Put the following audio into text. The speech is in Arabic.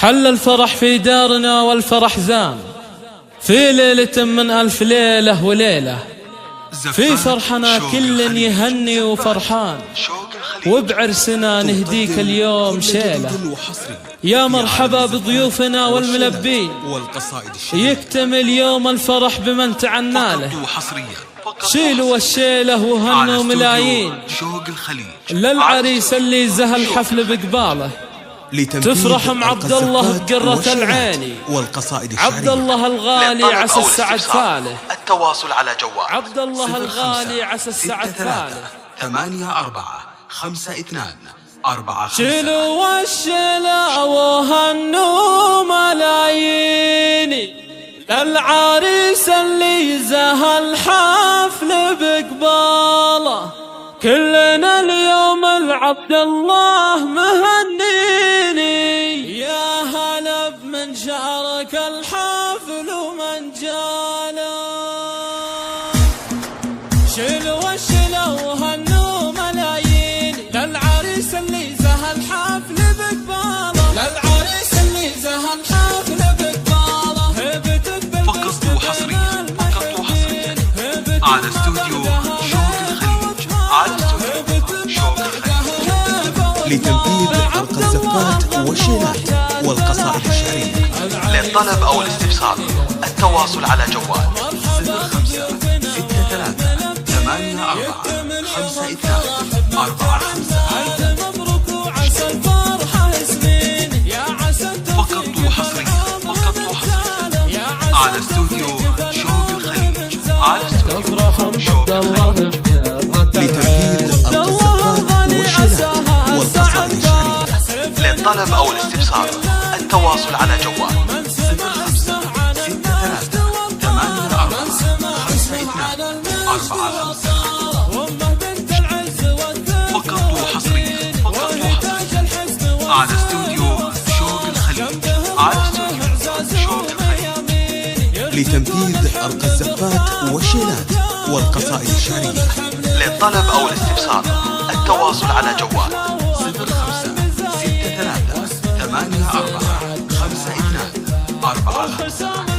حل الفرح في دارنا والفرح زان في ليلة من 1000 ليلة وليلة. في فرحنا كل يهني وفرحان، وبعرسنا نهديك اليوم شيلة. يا مرحبا بضيوفنا والملبين، يكتمل يوم الفرح بمن تعناله. شيلوا الشيلة وهنوا ملايين للعريس اللي زهى الحفل بقباله. تفرح ام عبد الله بقرة العيني، عبد الله الغالي عسى السعد فاله. التواصل على جوال عبد الله الغالي عسى السعد فاله. 8452 شيلوا الشيلة وهنوا ملايين للعريس اللي زهى الحفل بقباله. كلنا اليوم العبد الله مهنيني، يا هلا بمن شارك الحفل ومن جاله. شيلوا الشيلة وهنوا ملايين للعريس اللي زهى الحفل بقباله. للعريس اللي زهى الحفل بقباله. هبتك فقط وحصريا على استوديو شوق الخليج، على استوديو شوق الخليج لتنفيذ حلقة الزفات والشيلات والقصائد الشعرية. للطلب أو الاستفسار التواصل على جوال 0563845245. فقط وحصريا على استوديو شوق الخليج، على استوديو شوق الخليج لتنفيذ الزفات والشيلات والقصائد الشعرية. للطلب أو الاستفسار التواصل على جوال 0563845245. فقط وحصريا على استوديو شوق الخليج، على استوديو شوق الخليج لتنفيذ حلقة الزفات والشيلات والقصائد الشعرية. للطلب أو الاستفسار التواصل على جوال 0563845245.